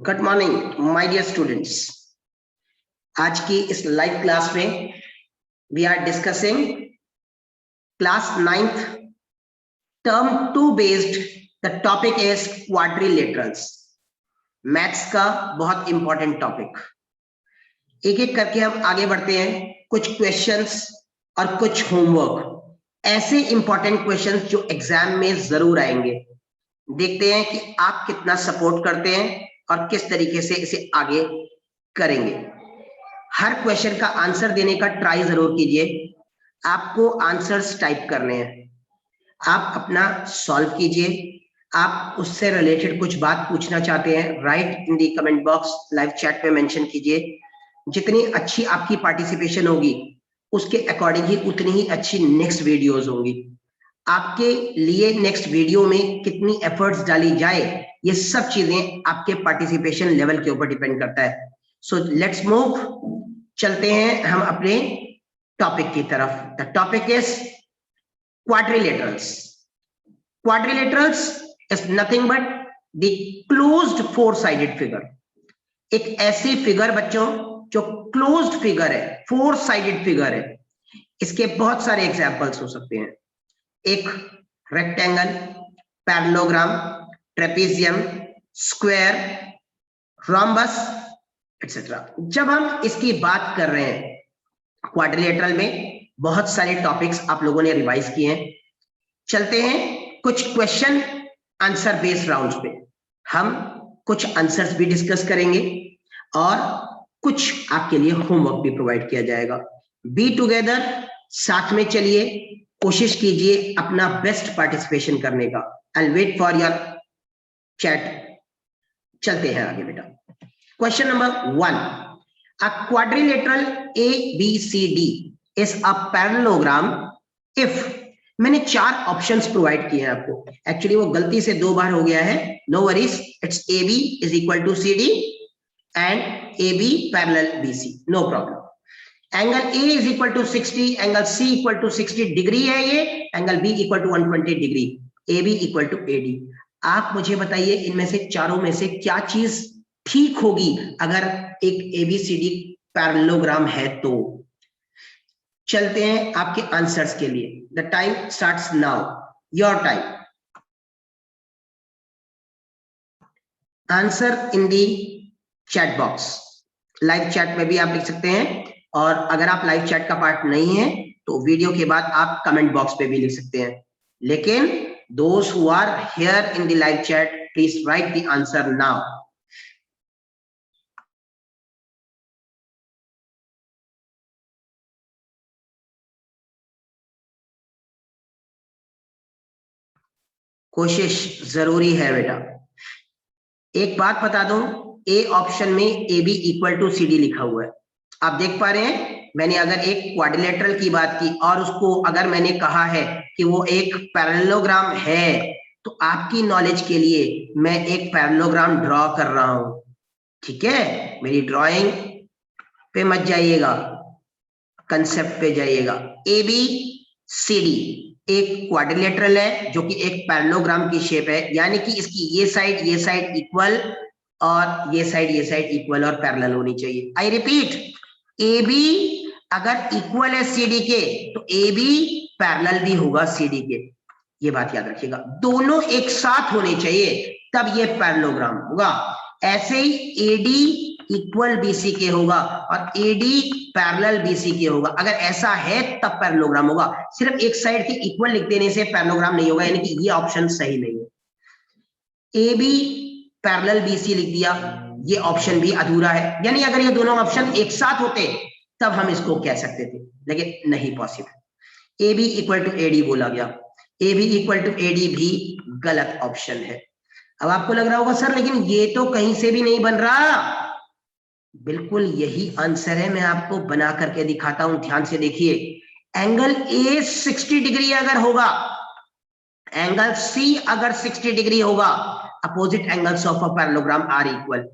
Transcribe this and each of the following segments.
Good morning my dear students. आज की इस लाइव क्लास में we are discussing class 9th term 2 based. The topic is quadrilaterals. Maths का बहुत important topic. एक एक करके हम आगे बढ़ते हैं। कुछ क्वेश्चंस और कुछ होमवर्क, ऐसे इंपॉर्टेंट क्वेश्चंस जो एग्जाम में जरूर आएंगे। देखते हैं कि आप कितना सपोर्ट करते हैं और किस तरीके से इसे आगे करेंगे। हर क्वेश्चन का आंसर देने का ट्राई जरूर कीजिए। आपको आंसर्स टाइप करने हैं, आप अपना सॉल्व कीजिए। आप उससे रिलेटेड कुछ बात पूछना चाहते हैं, राइट इन दी कमेंट बॉक्स, लाइव चैट में मेंशन कीजिए। जितनी अच्छी आपकी पार्टिसिपेशन होगी उसके अकॉर्डिंग ही उतनी ही अच्छी नेक्स्ट वीडियोस होंगी। आपके लिए नेक्स्ट वीडियो में कितनी एफर्ट्स डाली जाए, ये सब चीजें आपके पार्टिसिपेशन लेवल के ऊपर डिपेंड करता है। सो लेट्स मूव, चलते हैं हम अपने टॉपिक की तरफ। The topic is quadrilaterals. Quadrilaterals is nothing but the closed four sided figure. एक ऐसी फिगर बच्चों जो क्लोज्ड फिगर है, फोर साइडेड फिगर है। इसके बहुत सारे एग्जांपल्स हो सकते हैं। एक rectangle, parallelogram, trapezium, square, rhombus etcetera. जब हम इसकी बात कर रहे हैं क्वाड्रिलेटरल में, बहुत सारे टॉपिक्स आप लोगों ने रिवाइज किए हैं। चलते हैं कुछ क्वेश्चन आंसर बेस्ड राउंड्स पे। हम कुछ आंसर्स भी डिस्कस करेंगे और कुछ आपके लिए होमवर्क भी प्रोवाइड किया जाएगा। बी टुगेदर, साथ में चलिए, कोशिश कीजिए अपना बेस्ट पार्टिसिपेशन करने का। I will wait for your chat. चलते हैं आगे बेटा। Question number 1, a quadrilateral ABCD is a parallelogram if. मैंने 4 ऑप्शंस प्रोवाइड किए हैं आपको। एक्चुअली वो गलती से 2 बार हो गया है, no worries. It's AB is equal to CD and AB parallel BC, no problem. Angle A is equal to 60, angle C equal to 60 degree है ये, angle B equal to 120 degree, AB equal to AD। आप मुझे बताइए इनमें से चारों में से क्या चीज ठीक होगी अगर एक ABCD पैरेललोग्राम है तो। चलते हैं आपके आंसर्स के लिए। The time starts now, your time. Answer in the chat box. Live chat में भी आप लिख सकते हैं, और अगर आप लाइव चैट का पार्ट नहीं है तो वीडियो के बाद आप कमेंट बॉक्स पे भी लिख सकते हैं। लेकिन those who are here in the live chat, please write the answer now. कोशिश जरूरी है बेटा। एक बात बता दूं, ए ऑप्शन में AB इक्वल टू CD लिखा हुआ है। आप देख पा रहे हैं, मैंने अगर एक क्वाड्रिलेटरल की बात की और उसको अगर मैंने कहा है कि वो एक पैरेललोग्राम है, तो आपकी नॉलेज के लिए मैं एक पैरेललोग्राम ड्रॉ कर रहा हूं। ठीक है, मेरी ड्राइंग पे मत जाइएगा, कंसेप्ट पे जाइएगा। ABCD एक क्वाड्रिलेटरल है जो कि एक पैरेललोग्राम की शेप है, यानी कि इसकी ये साइड इक्वल और ये साइड इक्वल और पैरेलल होनी चाहिए। आई रिपीट, AB अगर इक्वल है CD के तो AB पैरेलल भी होगा CD के। ये बात याद रखिएगा, दोनों एक साथ होने चाहिए तब ये पैरेललोग्राम होगा। ऐसे ही AD इक्वल BC के होगा और AD पैरेलल BC के होगा। अगर ऐसा है तब पैरेललोग्राम होगा। सिर्फ एक साइड के इक्वल लिख देने से पैरेललोग्राम नहीं होगा, यानी कि ये ऑप्शन सही नहीं है। AB पैरेलल BC लिख दिया, ये ऑप्शन भी अधूरा है। यानी अगर ये दोनों ऑप्शन एक साथ होते तब हम इसको कह सकते थे, लेकिन नहीं possible. AB equal to AD बोला गया, AB इक्वल टू AD भी गलत ऑप्शन है। अब आपको लग रहा होगा सर लेकिन ये तो कहीं से भी नहीं बन रहा। बिल्कुल यही आंसर है, मैं आपको बना करके दिखाता हूं, ध्यान से देखिए। एंगल A 60 डिग्री अगर होगा, एंगल C अगर 60 डिग्री होगा, opposite angles of a parallelogram are equal.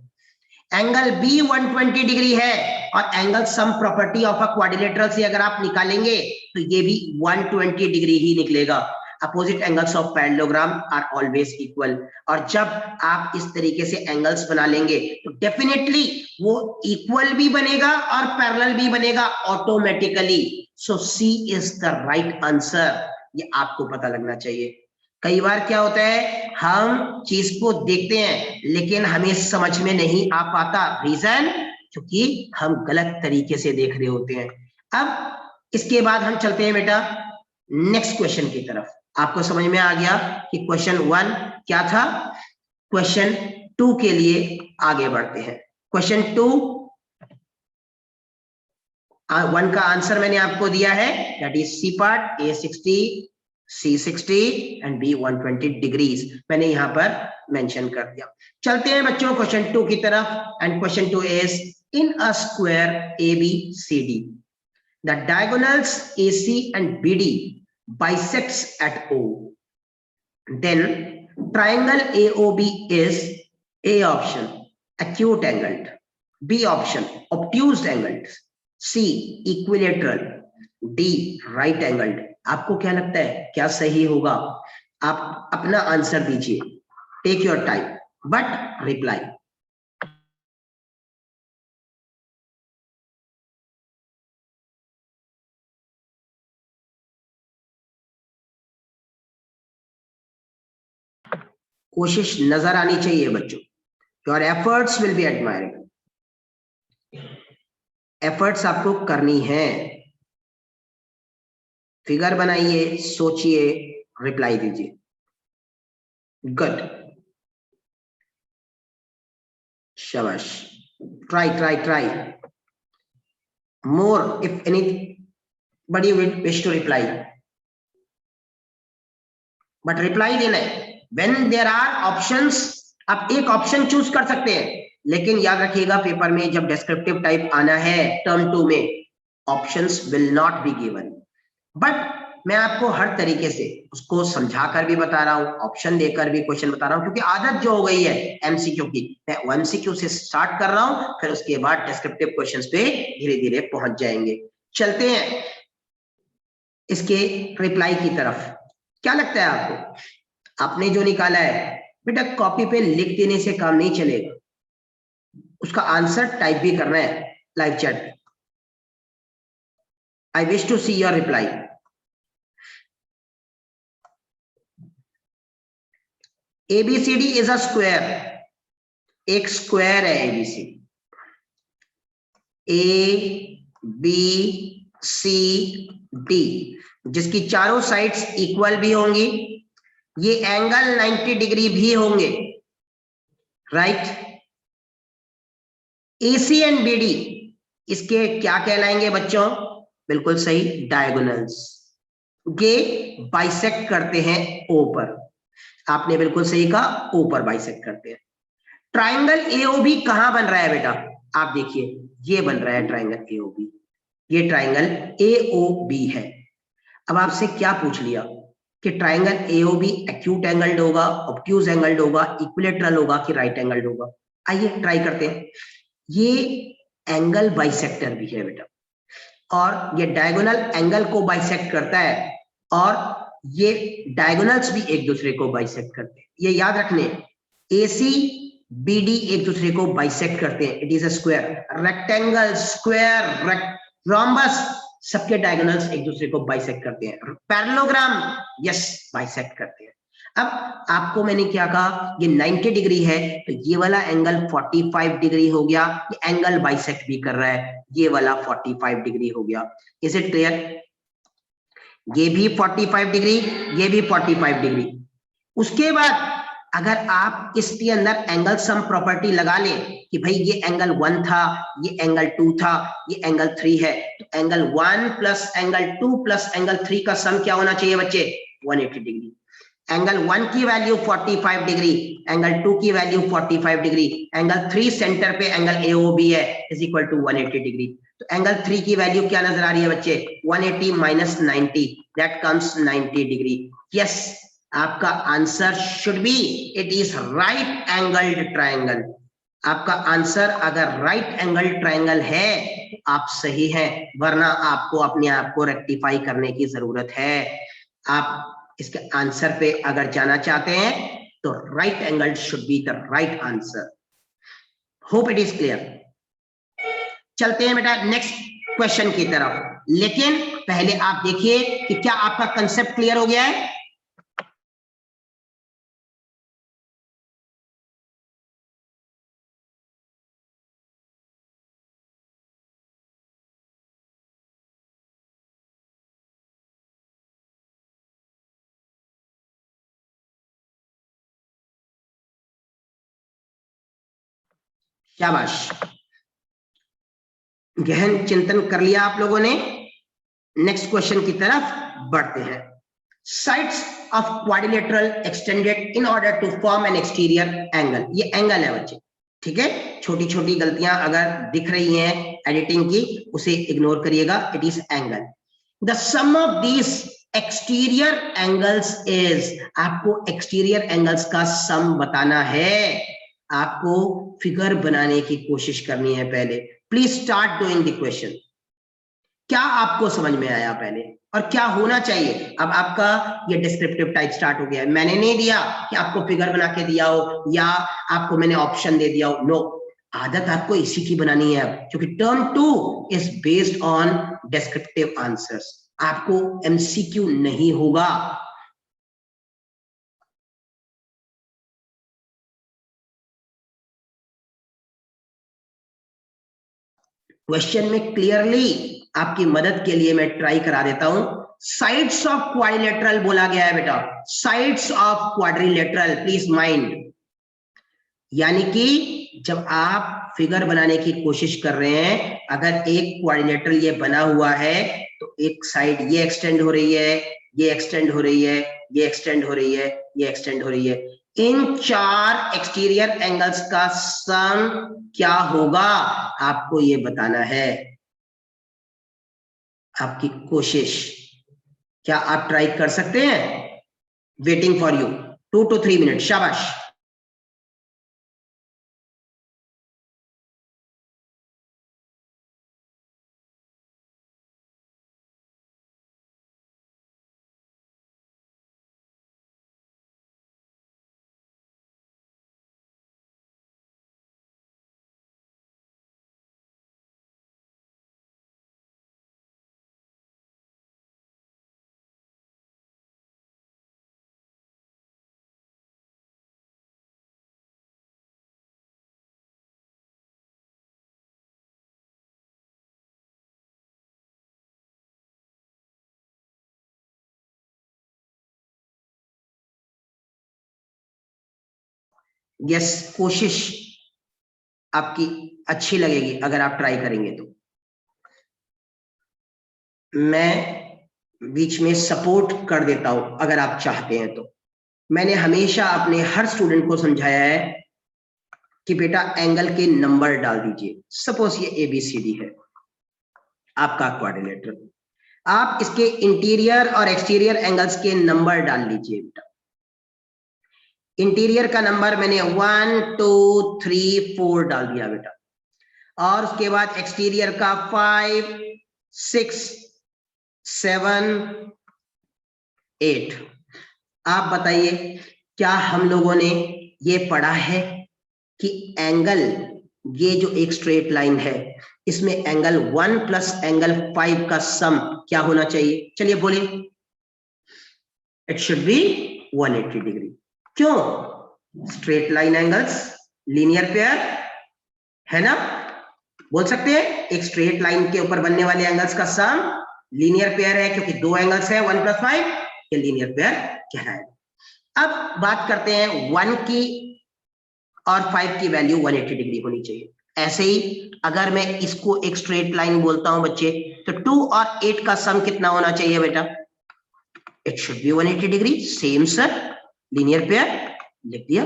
Angle B 120 degree है और angle sum property of a quadrilateral से अगर आप निकालेंगे तो ये भी 120 डिग्री ही निकलेगा। Opposite angles of parallelogram are always equal. और जब आप इस तरीके से एंगल्स बना लेंगे तो डेफिनेटली वो इक्वल भी बनेगा और पैरेलल भी बनेगा automatically. So C is the right answer, ये आपको पता लगना चाहिए। कई बार क्या होता है, हम चीज को देखते हैं लेकिन हमें समझ में नहीं आ पाता, रीजन क्योंकि हम गलत तरीके से देख रहे होते हैं। अब इसके बाद हम चलते हैं बेटा नेक्स्ट क्वेश्चन की तरफ। आपको समझ में आ गया कि क्वेश्चन 1 क्या था। क्वेश्चन 2 के लिए आगे बढ़ते हैं। क्वेश्चन 2 1 का आंसर मैंने आपको दिया है, that is C part A 60, C 60 and B 120 degrees मैंने यहां पर मेंशन कर दिया। चलते हैं बच्चों क्वेश्चन 2 की तरफ। And question 2 is in a square ABCD the diagonals AC and BD bisects at O, then triangle AOB is A option acute angled, B option obtuse angled, C equilateral, D right angled। आपको क्या लगता है क्या सही होगा? आप अपना answer दीजिए, take your time but reply. कोशिश नजर आनी चाहिए बच्चों। Your efforts will be admired. Efforts आपको करनी है। फिगर बनाइए, सोचिए, रिप्लाई दीजिए। गुड, शाबाश। Try try try more if anybody wish to reply, but reply देना है। व्हेन देयर आर ऑप्शंस, आप एक ऑप्शन चूज कर सकते हैं, लेकिन याद रखिएगा पेपर में जब डिस्क्रिप्टिव टाइप आना है टर्म 2 में, options will not be given. But मैं आपको हर तरीके से उसको समझाकर भी बता रहा हूं, ऑप्शन देकर भी क्वेश्चन बता रहा हूं, क्योंकि आदत जो हो गई है एमसीक्यू की, मैं एमसीक्यू से स्टार्ट कर रहा हूं, फिर उसके बाद डिस्क्रिप्टिव क्वेश्चंस पे धीरे धीरे पहुंच जाएंगे। चलते हैं इसके रिप्लाई की तरफ। क्या लगता है आपको? आपने जो निकाला है बेटा, कॉपी पे लिख देने से काम नहीं चलेगा, उसका आंसर टाइप भी करना है लाइव चैट पे। I wish to see your reply. ABCD is a square, एक स्क्वायर है ABCD। ABCD जिसकी चारों साइड्स इक्वल भी होंगी, ये एंगल 90 डिग्री भी होंगे, राइट। AC एंड BD इसके क्या कहलाएंगे बच्चों? बिल्कुल सही, डायगोनल्स। ये बाइसेक्ट करते हैं O पर। आपने बिल्कुल सही कहा, O पर बाइसेक्ट करते हैं। ट्राइंगल AOB कहां बन रहा है बेटा? आप देखिए, ये बन रहा है ट्राइंगल AOB, ये ट्राइंगल AOB है। अब आपसे क्या पूछ लिया कि ट्राइंगल AOB एक्यूट एंगल्ड होगा, ऑब्ट्यूज एंगल्ड होगा, इक्विलेटरल होगा कि राइट एंगल्ड होगा? आइए ट्राई करते हैं। ये एंगल बाइसेक्टर भी है बेटा, और ये डायगोनल एंगल को बाइसेक्ट करता है, और ये डायगोनल्स भी एक दूसरे को बाइसेक्ट करते हैं। ये याद रखने, AC BD एक दूसरे को बाइसेक्ट करते हैं। It is a square, rectangle, square, rhombus, सबके डायगोनल्स एक दूसरे को बाइसेक्ट करते हैं। पैरेललोग्राम, यस, बाइसेक्ट करते हैं। अब आपको मैंने क्या कहा, ये 90 डिग्री है, तो ये वाला एंगल 45 डिग्री हो गया, ये एंगल बाइसेक्ट भी कर रहा है, ये वाला 45 डिग्री हो गया। Is it clear? ये भी 45 डिग्री, ये भी 45 डिग्री। उसके बाद अगर आप इसके अंदर एंगल सम प्रॉपर्टी लगा लें कि भाई ये एंगल 1 था, ये एंगल 2 था, ये एंगल 3 है, तो angle 1 plus angle 2 plus angle 3 का सम क्या होना चाहिए बच्चे? 180 डिग्री। एंगल 1 की वैल्यू 45 डिग्री, एंगल 2 की वैल्यू 45 डिग्री, एंगल 3 सेंटर पे एंगल AOB है, इज इक्वल टू 180 डिग्री। तो एंगल 3 की वैल्यू क्या नजर आ रही है बच्चे? 180 minus 90, that comes 90 degree. Yes, आपका answer should be, it is right angled triangle. आपका आंसर अगर राइट एंगल ट्रायंगल है तो आप सही हैं, वरना आपको अपने आप को रेक्टिफाई करने की जरूरत है। आप इसके आंसर पे अगर जाना चाहते हैं तो right angle should be the right answer. Hope it is clear. चलते हैं बेटा नेक्स्ट क्वेश्चन की तरफ, लेकिन पहले आप देखिए कि क्या आपका कंसेप्ट क्लियर हो गया है। शाबाश, गहन चिंतन कर लिया आप लोगों ने। नेक्स्ट क्वेश्चन की तरफ बढ़ते हैं। Sides of quadrilateral extended in order to form an exterior angle. ये एंगल है बच्चे, ठीक है। छोटी छोटी गलतियां अगर दिख रही हैं एडिटिंग की, उसे इग्नोर करिएगा, it is angle. The sum of these exterior angles is, आपको एक्सटीरियर एंगल्स का सम बताना है। आपको फिगर बनाने की कोशिश करनी है पहले। Please start doing the question. क्या आपको समझ में आया पहले और क्या होना चाहिए? अब आपका ये डिस्क्रिप्टिव टाइप स्टार्ट हो गया है। मैंने नहीं दिया कि आपको फिगर बना के दिया हो या आपको मैंने ऑप्शन दे दिया हो, नो। आदत आपको इसी की बनानी है, क्योंकि term 2 is based on descriptive answers. आपको एमसीक्यू नहीं होगा। क्वेश्चन में क्लियरली आपकी मदद के लिए मैं ट्राई करा देता हूं। साइड्स ऑफ क्वाड्रिलेटरल बोला गया है बेटा, sides of quadrilateral, please mind. यानी कि जब आप फिगर बनाने की कोशिश कर रहे हैं, अगर एक क्वाड्रिलेटरल ये बना हुआ है तो एक साइड ये एक्सटेंड हो रही है, ये एक्सटेंड हो रही है, ये एक्सटेंड हो रही है, ये एक्सटेंड हो रही है। इन चार एक्सटीरियर एंगल्स का सम क्या होगा आपको ये बताना है। आपकी कोशिश, क्या आप ट्राई कर सकते हैं? Waiting for you 2 to 3 minute. शाबाश। यस, कोशिश आपकी अच्छी लगेगी अगर आप ट्राई करेंगे तो। मैं बीच में सपोर्ट कर देता हूं अगर आप चाहते हैं तो। मैंने हमेशा अपने हर स्टूडेंट को समझाया है कि बेटा एंगल के नंबर डाल दीजिए। सपोज ये ABCD है आपका क्वाड्रिलेटरल, आप इसके इंटीरियर और एक्सटीरियर एंगल्स के नंबर डाल लीजिए बेटा। इंटीरियर का नंबर मैंने 1 2 3 4 डाल दिया बेटा, और उसके बाद एक्सटीरियर का 5 6 7 8। आप बताइए, क्या हम लोगों ने ये पढ़ा है कि एंगल, ये जो एक स्ट्रेट लाइन है, इसमें एंगल 1 प्लस एंगल 5 का सम क्या होना चाहिए? चलिए बोलिए। It should be 180 degree. क्यों? Straight line angles linear pair है ना, बोल सकते हैं एक स्ट्रेट लाइन के ऊपर बनने वाले एंगल्स का सम लीनियर पेयर है, क्योंकि दो एंगल्स है 1 + 5, ये लीनियर पेयर कहलाएगा। अब बात करते हैं 1 की और 5 की वैल्यू 180 डिग्री होनी चाहिए। ऐसे ही अगर मैं इसको एक स्ट्रेट लाइन बोलता हूं बच्चे, तो 2 और 8 का सम कितना होना चाहिए बेटा? It should be 180 degree. Same sir, linear pair लिख दिया।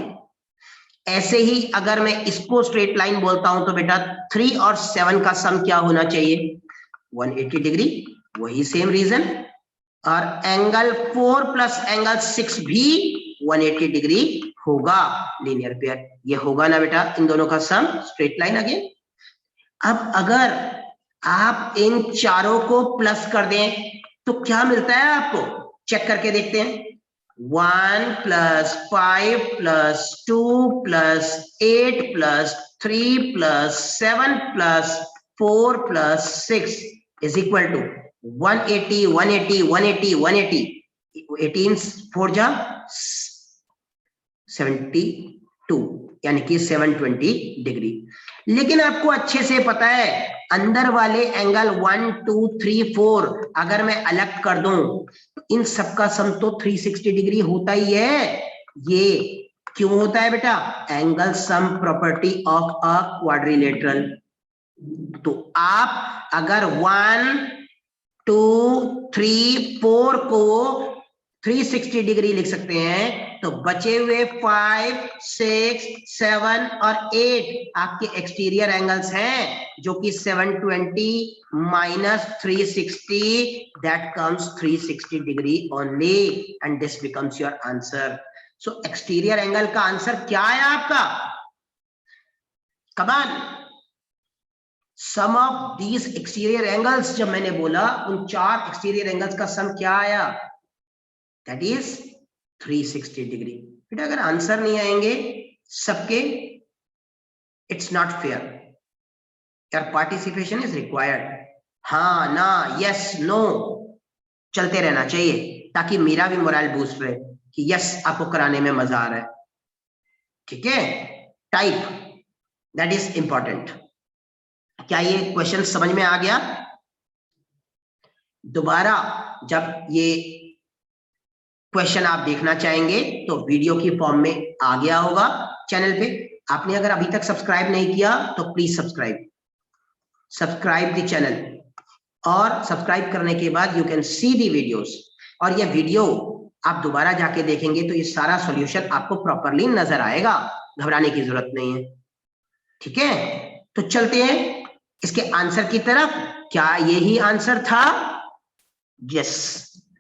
ऐसे ही अगर मैं इसको स्ट्रेट लाइन बोलता हूं तो बेटा 3 और 7 का सम क्या होना चाहिए? 180 डिग्री। वही सेम रीजन। और एंगल 4 प्लस एंगल 6 भी 180 डिग्री होगा, लीनियर पेयर। ये होगा ना बेटा इन दोनों का सम, स्ट्रेट लाइन अगेन। अब अगर आप इन चारों को प्लस कर दें तो क्या मिलता है आपको? चेक करके देखते हैं। 1 plus 5 plus 2 plus 8 plus 3 plus 7 plus 4 plus 6 is equal to 180, 180, 180, 180. 18 4 जा 72, यानी कि 720 डिग्री। लेकिन आपको अच्छे से पता है अंदर वाले एंगल 1 2 3 4 अगर मैं अलग कर दूं तो इन सबका सम तो 360 डिग्री होता ही है। ये क्यों होता है बेटा? Angle sum property of a quadrilateral. तो आप अगर 1 2 3 4 को 360 डिग्री लिख सकते हैं, तो बचे हुए 5 6 7 और 8 आपके एक्सटीरियर एंगल्स हैं, जो कि 720 minus 360, that comes 360 degree only, and this becomes your answer. So exterior angle का आंसर क्या है आपका? Come on, sum of these exterior angles. जब मैंने बोला उन 4 एक्सटीरियर एंगल्स का सम क्या आया? That is 360 degree. बेटा अगर आंसर नहीं आएंगे सबके, it's not fair. Your participation is required. हाँ ना, यस नो चलते रहना चाहिए, ताकि मेरा भी मोरल बूस्ट रहे कि यस आपको कराने में मजा आ रहा है। ठीक है, टाइप, दैट इज इंपॉर्टेंट। क्या ये क्वेश्चन समझ में आ गया? दोबारा जब ये क्वेश्चन आप देखना चाहेंगे तो वीडियो की फॉर्म में आ गया होगा चैनल पे। आपने अगर अभी तक सब्सक्राइब नहीं किया तो प्लीज सब्सक्राइब द चैनल, और सब्सक्राइब करने के बाद you can see the videos. और ये वीडियो आप दोबारा जाके देखेंगे तो ये सारा सॉल्यूशन आपको प्रॉपरली नजर आएगा, घबराने की जरूरत नहीं है। ठीक है, तो चलते हैं इसके आंसर की तरफ। क्या यही आंसर था? Yes,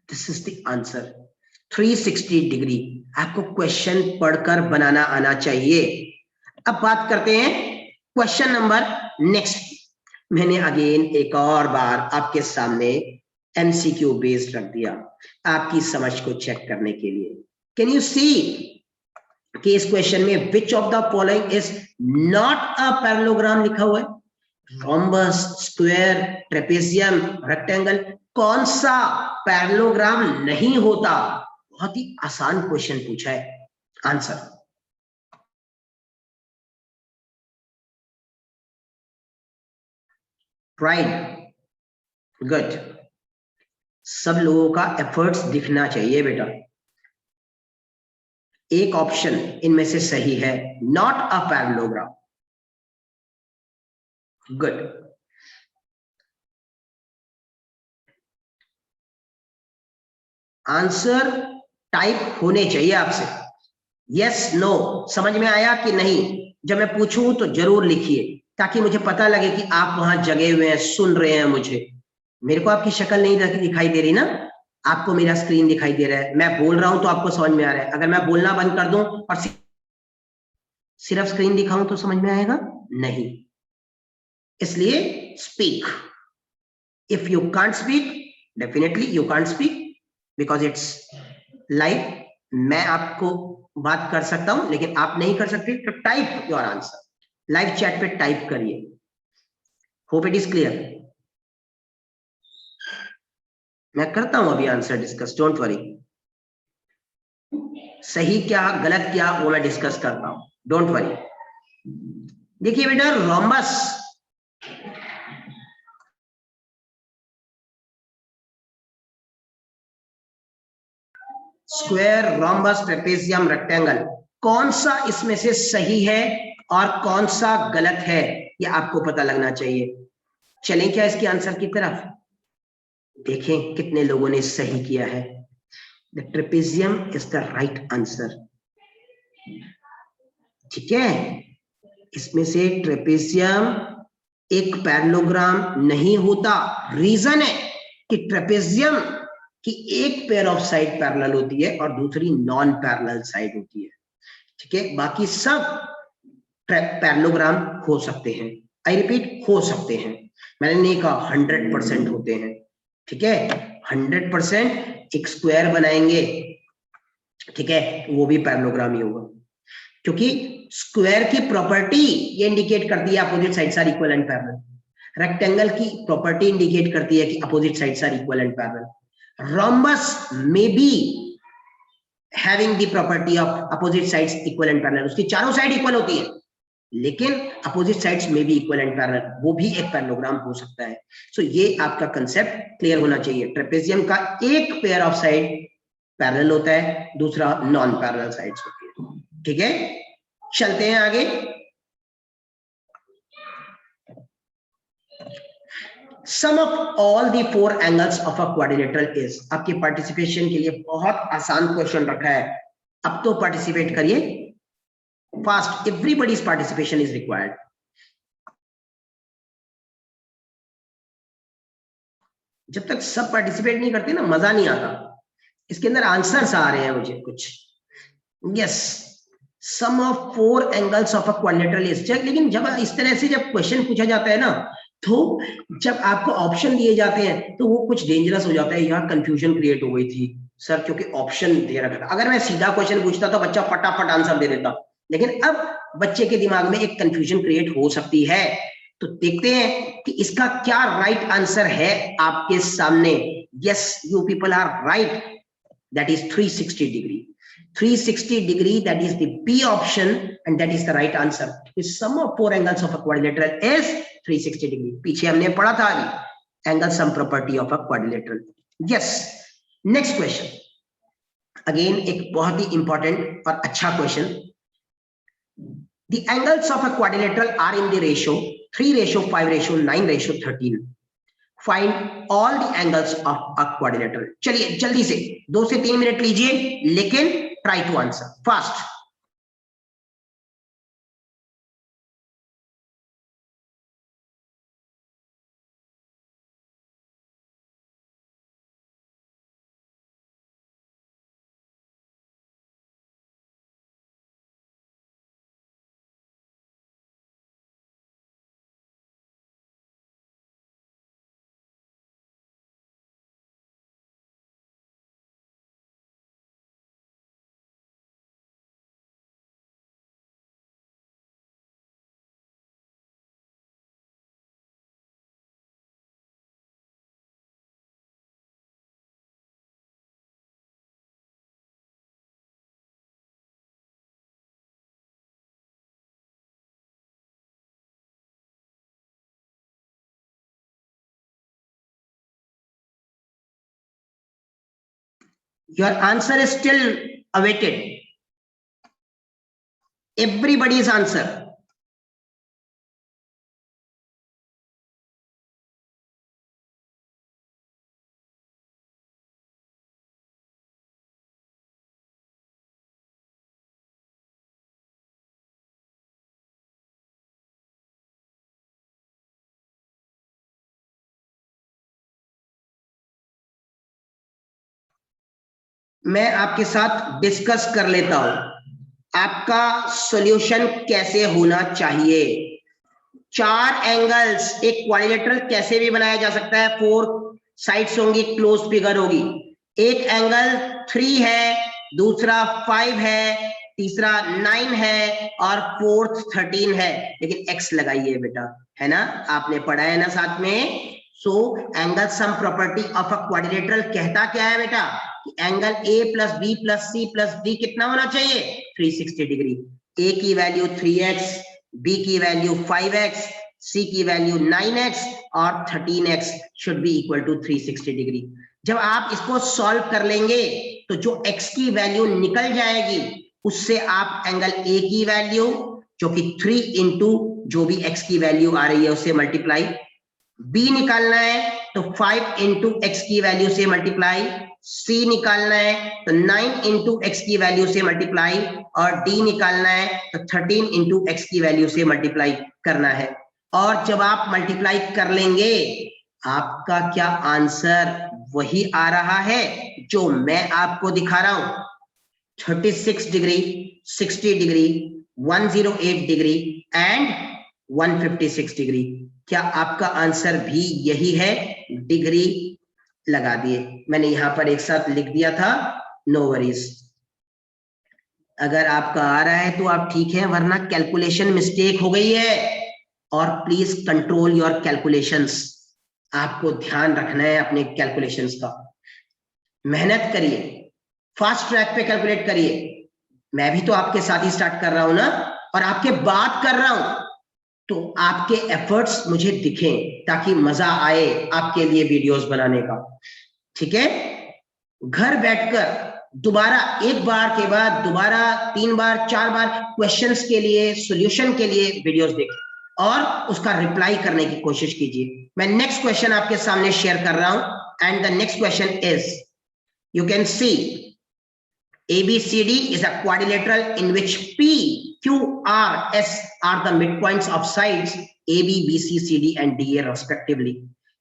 this is the answer, 360 degree. आपको क्वेश्चन पढ़कर बनाना आना चाहिए। अब बात करते हैं क्वेश्चन नंबर नेक्स्ट। मैंने अगेन एक और बार आपके सामने एमसीक्यू बेस्ड रख दिया आपकी समझ को चेक करने के लिए। कैन यू सी कि इस क्वेश्चन में which of the following is not a parallelogram लिखा हुआ है? रोम्बस, स्क्वायर, ट्रेपेजियम, रेक्टेंगल, कौन सा पैरेललोग्राम नहीं होता? बहुत ही आसान क्वेश्चन पूछा है। Answer right, good. सब लोगों का एफर्ट्स दिखना चाहिए बेटा। एक ऑप्शन इनमें से सही है, not a parallelogram. Good. Answer type होने चाहिए आपसे, यस नो। समझ में आया कि नहीं? जब मैं पूछूं तो जरूर लिखिए, ताकि मुझे पता लगे कि आप वहां जगे हुए हैं, सुन रहे हैं मुझे। मेरे को आपकी शक्ल नहीं दिखाई दे रही ना, आपको मेरा स्क्रीन दिखाई दे रहा है। मैं बोल रहा हूं तो आपको समझ में आ रहा है। अगर मैं बोलना बंद कर दूं और सिर्फ स्क्रीन दिखाऊं तो समझ में आएगा नहीं। इसलिए speak. If you can't speak, definitely you can't speak, because it's live. मैं आपको बात कर सकता हूं लेकिन आप नहीं कर सकते, तो type your answer. Live chat पे टाइप करिए। Hope it is clear. मैं करता हूं अभी आंसर डिस्कस, डोंट वरी। सही क्या गलत क्या वो मैं डिस्कस करता हूं, डोंट वरी। देखिए बेटा, rhombus, square, rhombus, trapezium, rectangle, कौन सा इसमें से सही है और कौन सा गलत है, ये आपको पता लगना चाहिए। चलें क्या इसके आंसर की तरफ? देखें कितने लोगों ने सही किया है। The trapezium is the right answer. ठीक है, इसमें से ट्रेपेजियम एक पैरेललोग्राम नहीं होता। रीजन है कि ट्रेपेजियम की एक पेयर ऑफ साइड पैरेलल होती है और दूसरी नॉन पैरेलल साइड होती है। ठीक है, बाकी सब पैरेललोग्राम हो सकते हैं। आई रिपीट, हो सकते हैं, मैंने नहीं कहा 100% होते हैं। ठीक है, 100% एक स्क्वायर बनाएंगे ठीक है, वो भी पैरेललोग्राम ही होगा, क्योंकि स्क्वायर की प्रॉपर्टी ये इंडिकेट करती है opposite sides are equal and parallel. Rectangle की प्रॉपर्टी इंडिकेट करती है कि opposite sides are equal and parallel. Rhombus may be having the property of opposite sides equal and parallel, उसकी चारों साइड इक्वल होती है, लेकिन अपोजिट साइड्स में भी इक्वल एंड पैरेलल, वो भी एक पैरेललोग्राम हो सकता है। सो ये आपका कंसेप्ट क्लियर होना चाहिए। ट्रेपेजियम का एक पेयर ऑफ साइड पैरेलल होता है, दूसरा नॉन पैरेलल साइड्स होती है। ठीक है, चलते हैं आगे। Sum of all the four angles of a quadrilateral is, आपके पार्टिसिपेशन के लिए बहुत आसान क्वेश्चन रखा है, अब तो पार्टिसिपेट करिए fast, everybody's participation is required. जब तक सब पार्टिसिपेट नहीं करते ना, मजा नहीं आता। इसके अंदर आंसर्स आ रहे हैं मुझे कुछ। Yes, sum of four angles of a quadrilateral is, लेकिन जब इस तरह से जब क्वेश्चन पूछा जाता है ना, तो जब आपको ऑप्शन दिए जाते हैं तो वो कुछ डेंजरस हो जाता है। यहाँ कंफ्यूजन क्रिएट हो गई थी सर, क्योंकि ऑप्शन दे रखा था। अगर मैं सीधा क्वेश्चन पूछता तो बच्चा फटाफट आंसर दे देता, लेकिन अब बच्चे के दिमाग में एक कंफ्यूजन क्रिएट हो सकती है। तो देखते हैं कि इसका क्या राइट आंसर है आपके सामने। Yes, you people are right, that is 360 degree. 360 degree, that is the B option, and that is the right answer. The sum of four angles of a quadrilateral is 360 degree. पीछे हमने पढ़ा था अभी angle sum property of a quadrilateral. Yes, next question. Again एक बहुत ही important और अच्छा question. The angles of a quadrilateral are in the ratio 3:5:9:13. Find all the angles of a quadrilateral. चलिए जल्दी से 2 से 3 मिनट लीजिए, लेकिन try to answer fast. Your answer is still awaited. Everybody's answer. मैं आपके साथ डिस्कस कर लेता हूं आपका सॉल्यूशन कैसे होना चाहिए। 4 एंगल्स एक क्वाड्रिलेटरल कैसे भी बनाया जा सकता है, 4 साइड्स होंगी, क्लोज फिगर होगी। एक एंगल 3 है, दूसरा 5 है, तीसरा 9 है और फोर्थ 13 है, लेकिन x लगाइए बेटा, है ना, आपने पढ़ा है ना साथ में। So angle sum property of a quadrilateral कहता क्या है बेटा, कि angle a plus b plus c plus d कितना होना चाहिए, 360 डिग्री। a की वैल्यू 3x, b की वैल्यू 5x, c की वैल्यू 9x और 13x should be equal to 360 degree. जब आप इसको सॉल्व कर लेंगे तो जो x की वैल्यू निकल जाएगी, उससे आप एंगल a की वैल्यू जो कि 3 इंटू जो भी x की वैल्यू आ रही है उससे मल्टीप्लाई, b निकालना है तो 5 इंटू एक्स की वैल्यू से मल्टीप्लाई, c निकालना है तो 9 इंटू एक्स की वैल्यू से मल्टीप्लाई और d निकालना है तो 13 इंटू एक्स की वैल्यू से मल्टीप्लाई करना है। और जब आप मल्टीप्लाई कर लेंगे, आपका क्या आंसर वही आ रहा है जो मैं आपको दिखा रहा हूं, 36 degree, 60 degree, 108 degree and 156 degree. क्या आपका आंसर भी यही है? डिग्री लगा दिए, मैंने यहां पर एक साथ लिख दिया था, नो वरीज। अगर आपका आ रहा है तो आप ठीक है, वरना कैलकुलेशन मिस्टेक हो गई है। और प्लीज कंट्रोल योर कैलकुलेशंस, आपको ध्यान रखना है अपने कैलकुलेशंस का। मेहनत करिए, फास्ट ट्रैक पे कैलकुलेट करिए। मैं भी तो आपके साथ ही स्टार्ट कर रहा हूं ना, और आपके बात कर रहा हूं, तो आपके एफर्ट्स मुझे दिखें ताकि मजा आए आपके लिए वीडियोस बनाने का। ठीक है, घर बैठकर दोबारा एक बार के बाद दोबारा 3 बार 4 बार क्वेश्चंस के लिए, सॉल्यूशन के लिए वीडियोस देखें और उसका रिप्लाई करने की कोशिश कीजिए। मैं नेक्स्ट क्वेश्चन आपके सामने शेयर कर रहा हूं, and the next question is, you can see ABCD is a quadrilateral in which P, Q, R, S are the midpoints of sides AB, BC, CD and DA respectively.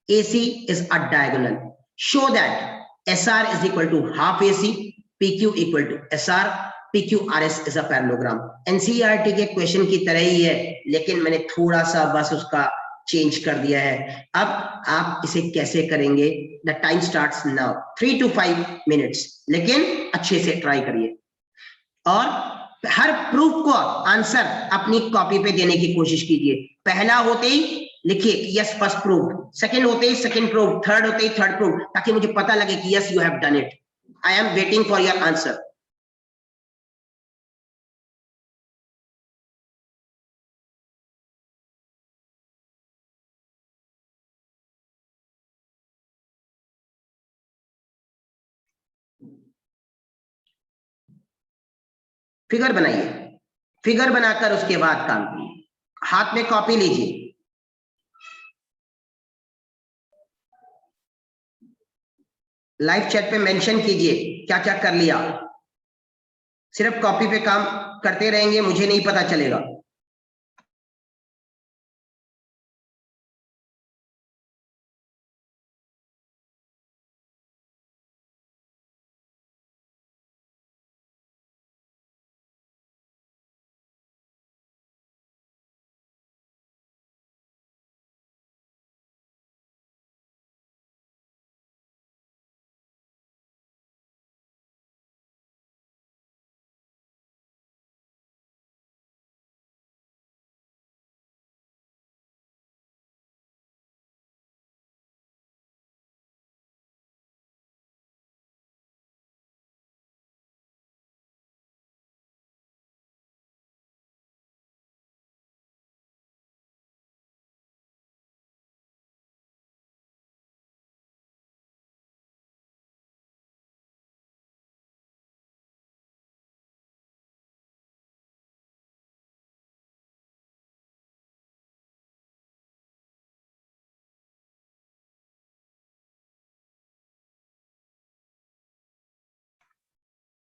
AC is a diagonal. Show that SR is equal to half AC, PQ equal to SR, PQRS is a parallelogram. NCERT के question की तरह ही है, लेकिन मैंने थोड़ा सा बस उसका चेंज कर दिया है। अब आप इसे कैसे करेंगे? The time starts now, 3 to 5 minutes, लेकिन अच्छे से ट्राई करिए और हर प्रूफ को आंसर अपनी कॉपी पे देने की कोशिश कीजिए। पहला होते ही लिखिए यस फर्स्ट प्रूफ, सेकंड होते ही सेकंड प्रूफ, थर्ड होते ही थर्ड प्रूफ, ताकि मुझे पता लगे कि yes you have done it. I am waiting for your answer. Figure बनाइए, फिगर बनाकर उसके बाद काम कीजिए। हाथ में कॉपी लीजिए, लाइव चैट पे मेंशन कीजिए क्या क्या कर लिया। सिर्फ कॉपी पे काम करते रहेंगे, मुझे नहीं पता चलेगा।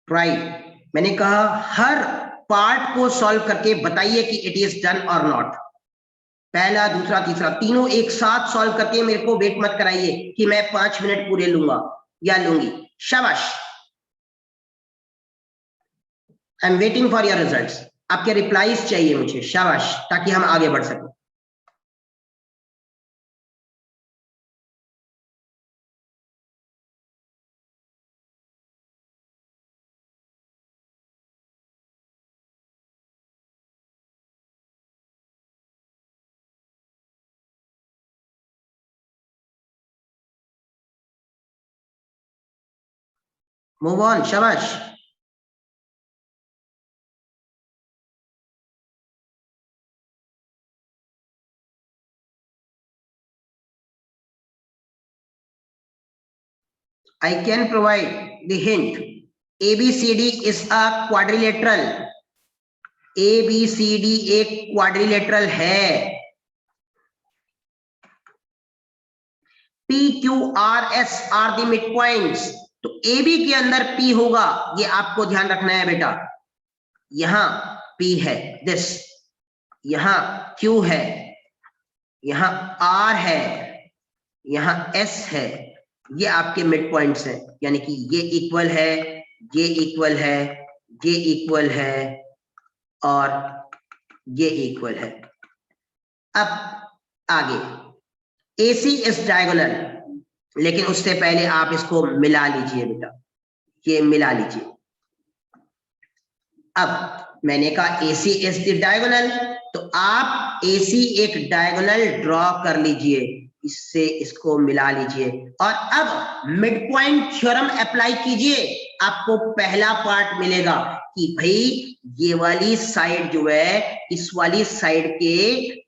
ट्राई, मैंने कहा हर पार्ट को सॉल्व करके बताइए कि इट इज डन और नॉट। पहला, दूसरा, तीसरा, तीनों एक साथ सॉल्व करके मेरे को वेट मत कराइए कि मैं 5 मिनट पूरे लूंगा या लूंगी। शाबाश, I am waiting for your results. आपके रिप्लाईज चाहिए मुझे, शाबाश, ताकि हम आगे बढ़ सकें। मूव ऑन, शाबाश। I can provide the hint. ABCD is a quadrilateral. ABCD एक quadrilateral है। PQRS are the midpoints. तो AB के अंदर P होगा, ये आपको ध्यान रखना है बेटा। यहां P है, दिस, यहां Q है, यहां R है, यहां S है, ये आपके मिड पॉइंट्स हैं। यानी कि ये इक्वल है, ये इक्वल है, ये इक्वल है और ये इक्वल है। अब आगे, AC इज डायगोनल, लेकिन उससे पहले आप इसको मिला लीजिए बेटा, ये मिला लीजिए। अब मैंने कहा AC इज द डायगोनल, तो आप AC एक डायगोनल ड्रॉ कर लीजिए, इससे इसको मिला लीजिए और अब मिड पॉइंट थ्योरम अप्लाई कीजिए। आपको पहला पार्ट मिलेगा कि भाई ये वाली साइड जो है इस वाली साइड के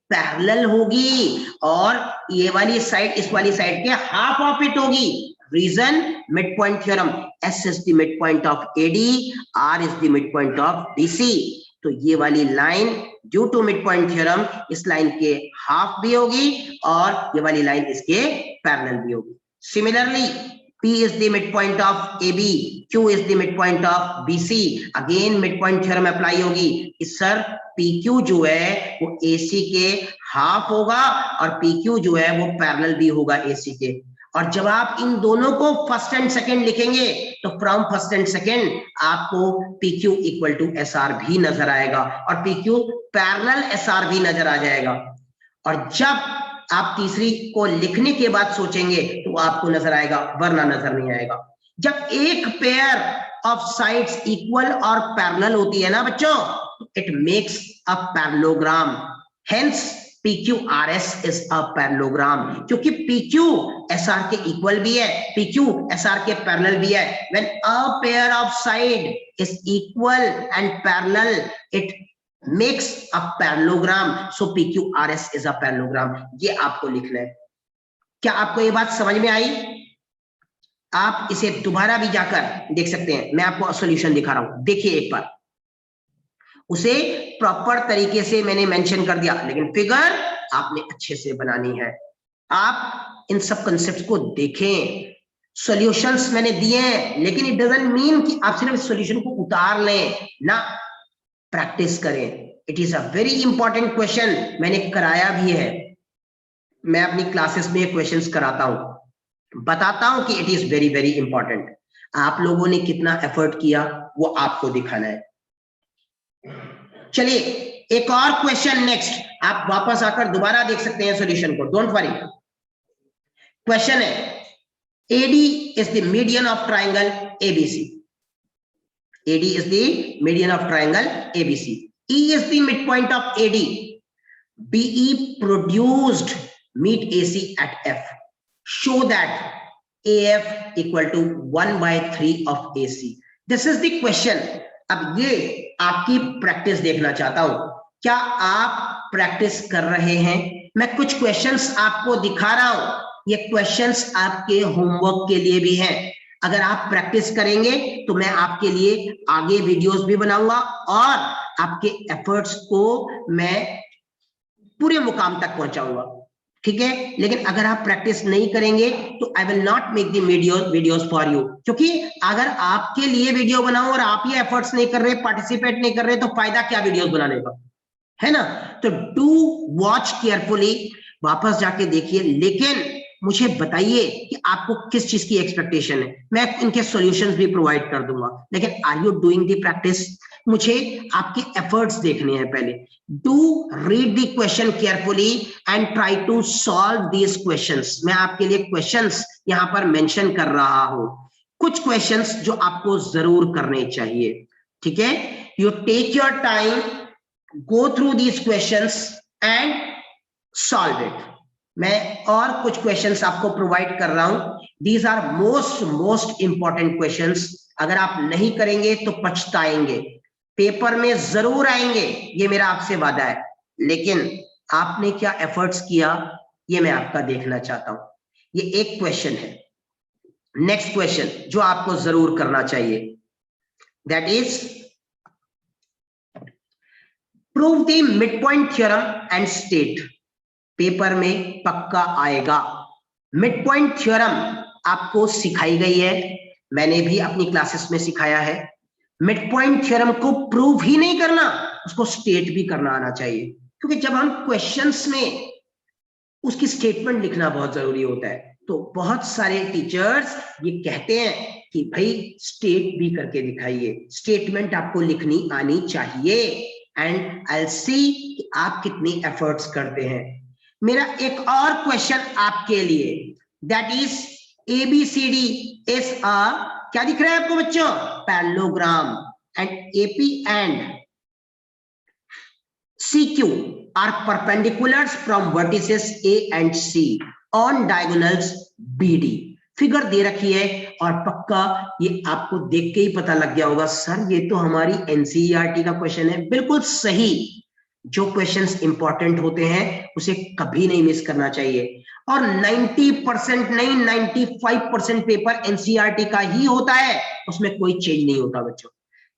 पैरेलल होगी और ये वाली साइड इस वाली साइड के हाफ ऑफ इट होगी। Reason, mid point theorem, S is the midpoint of AD, R is the midpoint of BC। तो ये वाली line due to mid point theorem इस लाइन के हाफ भी होगी और ये वाली लाइन इसके पैरेलल भी होगी। Similarly P is the midpoint of AB, Q is the midpoint of BC। Again mid point theorem apply होगी कि सर PQ जो है वो AC के हाफ होगा और PQ जो है वो पैरेलल भी होगा AC के। और जब आप इन दोनों को फर्स्ट एंड सेकंड लिखेंगे तो फ्रॉम फर्स्ट एंड सेकंड आपको PQ इक्वल टू SR भी नजर आएगा और PQ पैरेलल SR भी नजर आ जाएगा। और जब आप तीसरी को लिखने के बाद सोचेंगे तो आपको नजर आएगा, वरना नजर नहीं आएगा। जब एक पेयर ऑफ साइड्स इक्वल और पैरेलल होती है ना बच्चों, it makes a parallelogram. Hence PQRS is a parallelogram, क्योंकि PQ SR के इक्वल भी है, PQ SR के पैरेलल भी है। When a pair of side is equal and parallel, it makes a parallelogram. So PQRS is a parallelogram। ये आपको लिखना है। क्या आपको ये बात समझ में आई? आप इसे दोबारा भी जाकर देख सकते हैं, मैं आपको सॉल्यूशन दिखा रहा हूं, देखिए एक बार। उसे प्रॉपर तरीके से मैंने मेंशन कर दिया, लेकिन फिगर आपने अच्छे से बनानी है। आप इन सब कंसेप्ट को देखें, सॉल्यूशंस मैंने दिए हैं, लेकिन इट डजंट मीन कि आप सिर्फ सॉल्यूशन को उतार लें ना, प्रैक्टिस करें। It is a very important question, मैंने कराया भी है। मैं अपनी क्लासेस में क्वेश्चंस कराता हूं, बताता हूं कि it is very very important. आप लोगों ने कितना एफर्ट किया वो आपको दिखाना है। चलिए एक और क्वेश्चन नेक्स्ट, आप वापस आकर दोबारा देख सकते हैं सॉल्यूशन को, डोंट वरी। क्वेश्चन है AD is the median of triangle ABC। AD is the median of triangle ABC। E is the midpoint of AD। BE produced meet AC at F। Show that AF equal to 1/3 of AC। This is the question। अब ये आपकी practice देखना चाहता हूं, क्या आप practice कर रहे हैं? मैं कुछ क्वेश्चंस आपको दिखा रहा हूं, ये क्वेश्चंस आपके होमवर्क के लिए भी हैं। अगर आप प्रैक्टिस करेंगे तो मैं आपके लिए आगे वीडियोस भी बनाऊंगा और आपके एफर्ट्स को मैं पूरे मुकाम तक पहुंचाऊंगा, ठीक है? लेकिन अगर आप प्रैक्टिस नहीं करेंगे तो I will not make the videos for you, क्योंकि अगर आपके लिए वीडियो बनाऊं और आप ये एफर्ट्स नहीं कर रहे, पार्टिसिपेट नहीं कर रहे, तो फायदा क्या वीडियोस बनाने का, है ना? तो डू वॉच केयरफुली, वापस जाके देखिए, लेकिन मुझे बताइए कि आपको किस चीज की एक्सपेक्टेशन है। मैं इनके सॉल्यूशंस भी प्रोवाइड कर दूंगा, लेकिन are you doing the practice? मुझे आपके एफर्ट्स देखने हैं पहले। Do read the question carefully and try to solve these questions. मैं आपके लिए क्वेश्चंस यहां पर मेंशन कर रहा हूं, कुछ क्वेश्चंस जो आपको जरूर करने चाहिए, ठीक है? You take your time, go through these questions and solve it. मैं और कुछ क्वेश्चंस आपको प्रोवाइड कर रहा हूं, these are most important questions. अगर आप नहीं करेंगे तो पछताएंगे, पेपर में जरूर आएंगे, ये मेरा आपसे वादा है, लेकिन आपने क्या एफर्ट्स किया ये मैं आपका देखना चाहता हूं। ये एक क्वेश्चन है। नेक्स्ट क्वेश्चन जो आपको जरूर करना चाहिए, that is prove the mid point theorem and state. Paper में पक्का आएगा। मिड पॉइंट थ्योरम आपको सिखाई गई है, मैंने भी अपनी क्लासेस में सिखाया है। मिड पॉइंट थ्योरम को प्रूव ही नहीं करना, उसको स्टेट भी करना आना चाहिए, क्योंकि जब हम क्वेश्चंस में उसकी स्टेटमेंट लिखना बहुत जरूरी होता है। तो बहुत सारे टीचर्स ये कहते हैं कि भाई स्टेट भी करके दिखाइए, स्टेटमेंट आपको लिखनी आनी चाहिए, एंड आई विल सी कि आप कितनी एफर्ट्स करते हैं। मेरा एक और क्वेश्चन आपके लिए, दैट इज ABCD इज अ, क्या दिख रहा है आपको बच्चों? Parallelogram. and AP and CQ are perpendiculars from vertices A and C on diagonals BD. Figure दे रखी है और पक्का ये आपको देख के ही पता लग गया होगा सर ये तो हमारी एनसीईआरटी का क्वेश्चन है। बिल्कुल सही, जो क्वेश्चंस इंपॉर्टेंट होते हैं उसे कभी नहीं मिस करना चाहिए। और 90% नहीं 95% पेपर एनसीईआरटी का ही होता है, उसमें कोई चेंज नहीं होता बच्चों।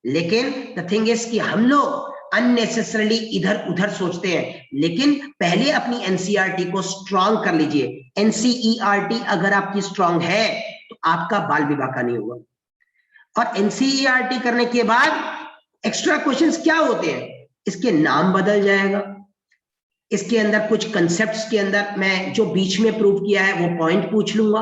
लेकिन द थिंग इज कि हम लोग अननेसेसरली इधर उधर सोचते हैं, लेकिन पहले अपनी एनसीईआरटी को स्ट्रांग कर लीजिए। एनसीईआरटी अगर आपकी स्ट्रांग है तो आपका बाल विवाह का नहीं होगा। और एनसीईआरटी करने के बाद एक्स्ट्रा क्वेश्चंस क्या होते हैं, इसके नाम बदल जाएगा, इसके अंदर कुछ कंसेप्ट्स के अंदर मैं जो बीच में प्रूव किया है वो पॉइंट पूछ लूंगा,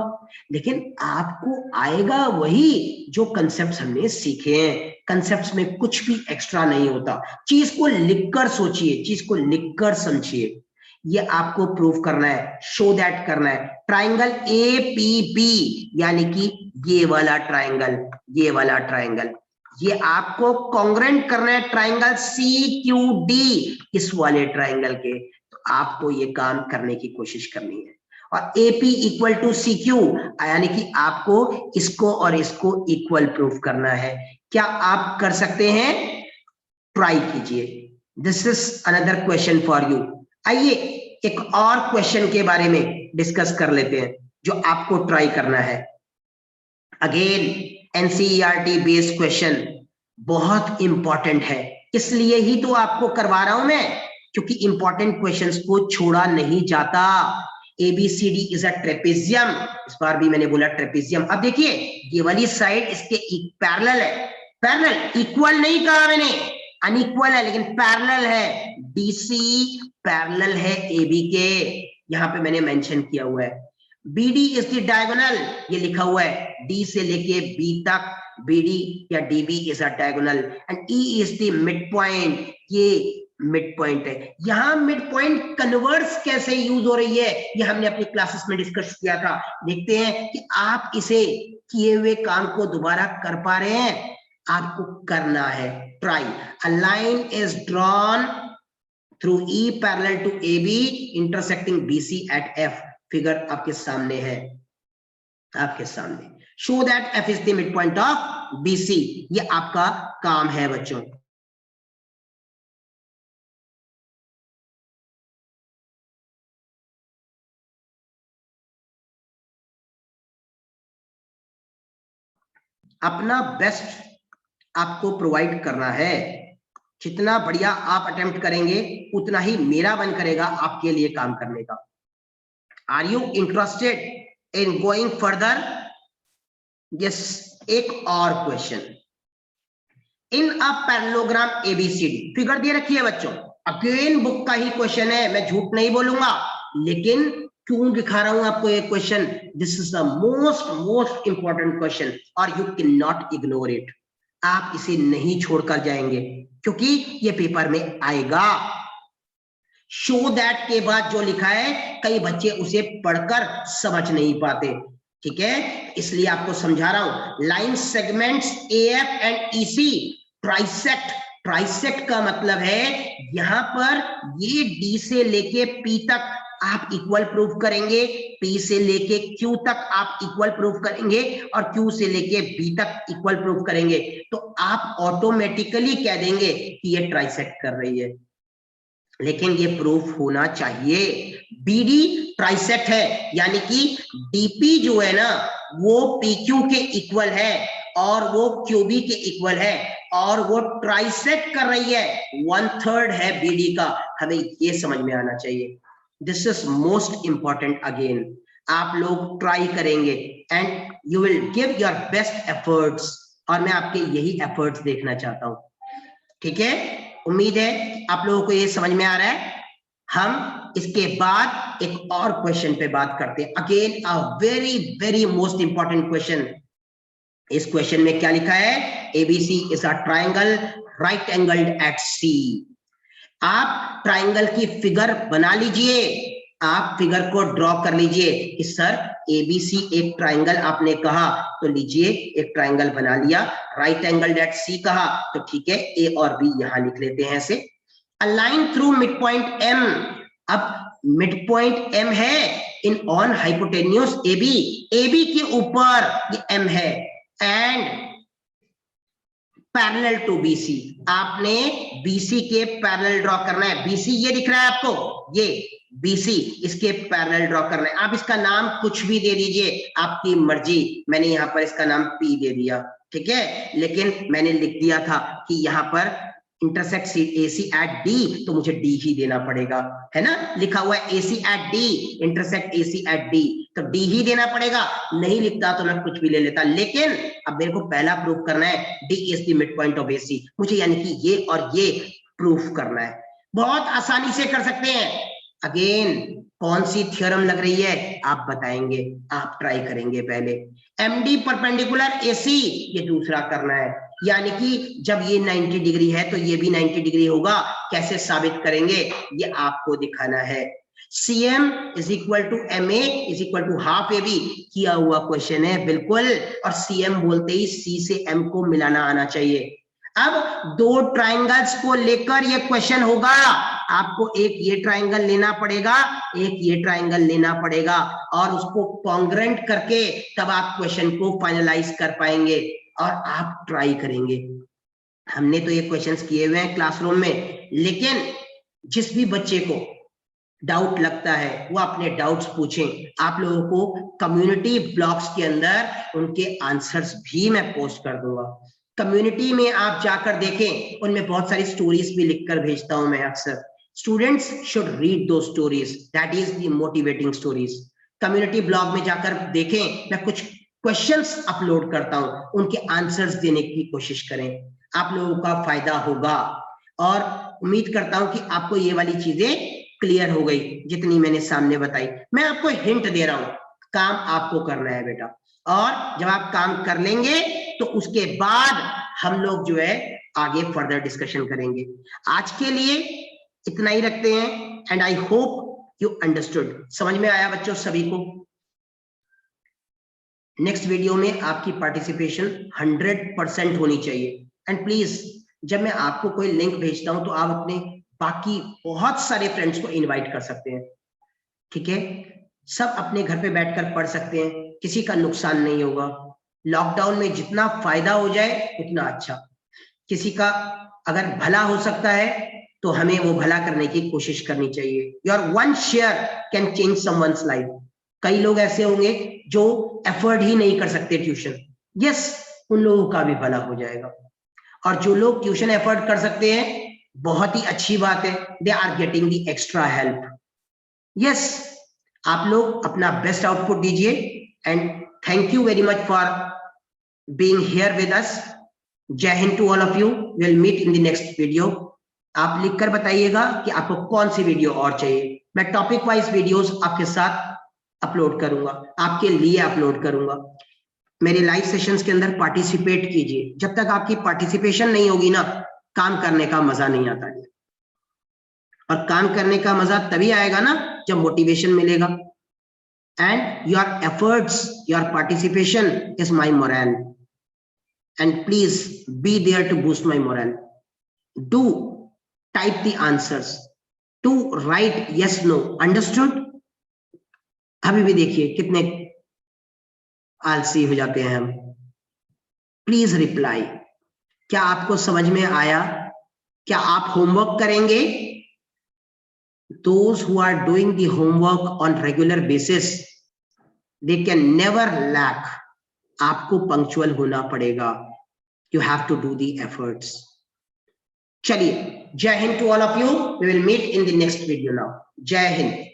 लेकिन आपको आएगा वही जो कंसेप्ट्स हमने सीखे हैं। कंसेप्ट्स में कुछ भी एक्स्ट्रा नहीं होता। चीज को लिखकर सोचिए, चीज को लिखकर समझिए, ये आपको प्रूव करना है, शो दैट करना है। ट्राइंगल एपीबी यानी कि ये वाला ट्राइंगल, ये वाला ट्राइंगल, ये आपको कॉन्ग्रेंट करना है ट्राइंगल सीक्यूडी इस वाले ट्राइंगल के। तो आपको ये काम करने की कोशिश करनी है। और एपी इक्वल टू सीक्यू यानी कि आपको इसको और इसको इक्वल प्रूफ करना है। क्या आप कर सकते हैं? ट्राई कीजिए। This is another question for you. आइए एक और क्वेश्चन के बारे में डिस्कस कर लेते हैं जो आपको ट्राई करना है। अगेन एनसीईआरटी बेस्ड क्वेश्चन बहुत इंपॉर्टेंट है, इसलिए ही तो आपको करवा रहा हूं मैं, क्योंकि इंपॉर्टेंट क्वेश्चंस को छोड़ा नहीं जाता। ABCD इज अ ट्रेपेजियम, इस बार भी मैंने बोला ट्रेपेजियम। अब देखिए ये वाली साइड इसके पैरेलल है, पैरेलल, इक्वल नहीं कहा मैंने, अनइक्वल है लेकिन पैरेलल है। DC पैरेलल है AB के, यहां पे मैंने मेंशन किया हुआ है। BD इज द डायगोनल, ये लिखा हुआ है D से लेके B तक, BD या DB is a diagonal and E is the mid point, ये मिड पॉइंट है। यहां मिड पॉइंट कन्वर्स कैसे यूज हो रही है ये हमने अपनी क्लासेस में डिस्कस किया था। देखते हैं कि आप इसे किए हुए काम को दोबारा कर पा रहे हैं। आपको करना है try. A line is drawn through E parallel to AB intersecting BC at F। Figure आपके सामने है, आपके सामने। Show that F is the mid point of BC, ये आपका काम है बच्चों। अपना बेस्ट आपको प्रोवाइड करना है। जितना बढ़िया आप अटेम्प्ट करेंगे उतना ही मेरा मन करेगा आपके लिए काम करने का। Are you interested in going further? Yes, एक और question. In a parallelogram ABCD, figure दे रखी है बच्चों, अगेन बुक का ही क्वेश्चन है, मैं झूठ नहीं बोलूंगा, लेकिन क्यों दिखा रहा हूं आपको ये question? This is the most important question और you can not ignore it. आप इसे नहीं छोड़कर जाएंगे क्योंकि ये पेपर में आएगा। शो दैट के बाद जो लिखा है कई बच्चे उसे पढ़कर समझ नहीं पाते, ठीक है, इसलिए आपको समझा रहा हूं। Line segments AF and EC trisect, trisect का मतलब है यहां पर ये D से लेके P तक आप इक्वल प्रूफ करेंगे, P से लेके Q तक आप इक्वल प्रूफ करेंगे और Q से लेके B तक इक्वल प्रूफ करेंगे, तो आप ऑटोमेटिकली कह देंगे कि ये ट्राइसेक्ट कर रही है। लेकिन ये प्रूफ होना चाहिए। BD ट्राइसेक्ट है यानी कि DP जो है ना वो PQ के इक्वल है और वो QB के इक्वल है और वो ट्राइसेक्ट कर रही है, 1/3 है BD का। हमें ये समझ में आना चाहिए। This is most important. Again आप लोग ट्राई करेंगे and you will give your best efforts, और मैं आपके यही एफर्ट्स देखना चाहता हूं, ठीक है। उम्मीद है आप लोगों को ये समझ में आ रहा है। हम इसके बाद एक और क्वेश्चन पे बात करते हैं। Again a very most important question. इस क्वेश्चन में क्या लिखा है? ABC is a triangle right angled at C। आप ट्राइंगल की फिगर बना लीजिए, आप फिगर को ड्रॉ कर लीजिए कि सर ABC एक ट्राइंगल आपने कहा तो लीजिए एक ट्राइंगल बना लिया, राइट एंगल एट C कहा तो ठीक है, A और B यहां लिख लेते हैं ऐसे। A line through mid point M, अब मिड पॉइंट M है इन ऑन हाइपोटेन्यूज AB के ऊपर ये M है, एंड पैरेलल टू BC, आपने BC के पैरेलल ड्रॉ करना है। BC ये दिख रहा है आपको, ये BC, इसके पैरेलल ड्रॉ करना है। आप इसका नाम कुछ भी दे दीजिए, आपकी मर्जी। मैंने यहाँ पर इसका नाम P दे दिया, ठीक है, लेकिन मैंने लिख दिया था कि यहाँ पर इंटरसेक्ट AC एट D, तो मुझे D ही देना पड़ेगा, है ना, लिखा हुआ है AC at D, intersect AC at D, तो D ही देना पड़ेगा। नहीं लिखता तो मैं कुछ भी ले लेता, लेकिन अब मेरे को पहला प्रूफ करना है D is the mid point of AC, मुझे यानी कि ये और ये प्रूफ करना है। बहुत आसानी से कर सकते हैं। अगेन कौन सी थ्योरम लग रही है आप बताएंगे, आप ट्राई करेंगे पहले। MD परपेंडिकुलर AC, ये दूसरा करना है, यानी कि जब ये 90 डिग्री है तो ये भी 90 डिग्री होगा। कैसे साबित करेंगे ये आपको दिखाना है। CM is equal to MA is equal to half AB, किया हुआ क्वेश्चन है बिल्कुल, और CM बोलते ही C से M को मिलाना आना चाहिए। अब दो ट्राइंगल्स को लेकर ये क्वेश्चन होगा, आपको एक ये ट्राइंगल लेना पड़ेगा, एक ये ट्राइंगल लेना पड़ेगा, और उसको कॉन्ग्रेंट करके तब आप क्वेश्चन को फाइनलाइज कर पाएंगे और आप ट्राई करेंगे। हमने तो ये क्वेश्चंस किए हुए हैं क्लासरूम में, लेकिन जिस भी बच्चे को डाउट लगता है वो अपने डाउट्स पूछें। आप लोगों को कम्युनिटी ब्लॉग्स के अंदर उनके आंसर्स भी मैं पोस्ट कर दूंगा। कम्युनिटी में आप जाकर देखें, उनमें बहुत सारी स्टोरीज भी लिखकर भेजता हूं मैं अक्सर। स्टूडेंट्स शुड रीड दो stories, that is the motivating stories. Community blog में जाकर देखें, मैं कुछ क्वेश्चंस अपलोड करता हूं, उनके आंसर्स देने की कोशिश करें, आप लोगों का फायदा होगा। और उम्मीद करता हूं कि आपको ये वाली चीजें क्लियर हो गई जितनी मैंने सामने बताई। मैं आपको हिंट दे रहा हूं, काम आपको करना है बेटा, और जब आप काम कर लेंगे तो उसके बाद हम लोग जो है आगे फर्दर डिस्कशन करेंगे। आज के लिए इतना ही रखते हैं, and I hope you understood. समझ में आया बच्चों सभी को? नेक्स्ट वीडियो में आपकी पार्टिसिपेशन 100% होनी चाहिए। एंड प्लीज जब मैं आपको कोई लिंक भेजता हूं तो आप अपने बाकी बहुत सारे फ्रेंड्स को इनवाइट कर सकते हैं, ठीक है? सब अपने घर पे बैठकर पढ़ सकते हैं, किसी का नुकसान नहीं होगा। लॉकडाउन में जितना फायदा हो जाए उतना अच्छा। किसी का अगर भला हो सकता है तो हमें वो भला करने की कोशिश करनी चाहिए। Your one share can change someone's life. कई लोग ऐसे होंगे जो एफर्ट ही नहीं कर सकते ट्यूशन, यस, उन लोगों का भी भला हो जाएगा। और जो लोग ट्यूशन एफर्ट कर सकते हैं, बहुत ही अच्छी बात है, they are getting the extra help. Yes, आप लोग अपना बेस्ट आउटपुट दीजिए, and thank you very much for being here with us. Jai Hind to all of you, will meet in the next video. आप लिखकर बताइएगा कि आपको कौन सी वीडियो और चाहिए। मैं टॉपिक वाइज वीडियोस आपके साथ अपलोड करूंगा, आपके लिए अपलोड करूंगा। मेरे लाइव सेशंस के अंदर पार्टिसिपेट कीजिए। जब तक आपकी पार्टिसिपेशन नहीं होगी ना, काम करने का मजा नहीं आता है। और काम करने का मजा तभी आएगा ना जब मोटिवेशन मिलेगा। And your efforts, your participation is my moral, and please be there to boost my moral. Do type the answers, to write yes no, understood? अभी भी देखिए कितने आलसी हो जाते हैं हम। Please reply. क्या आपको समझ में आया? क्या आप होमवर्क करेंगे? Those who are doing the homework on regular basis, they can never lack. आपको पंक्चुअल होना पड़ेगा। You have to do the efforts. चलिए, जय Hind to all of you. We will meet in the next video now. जय हिंद।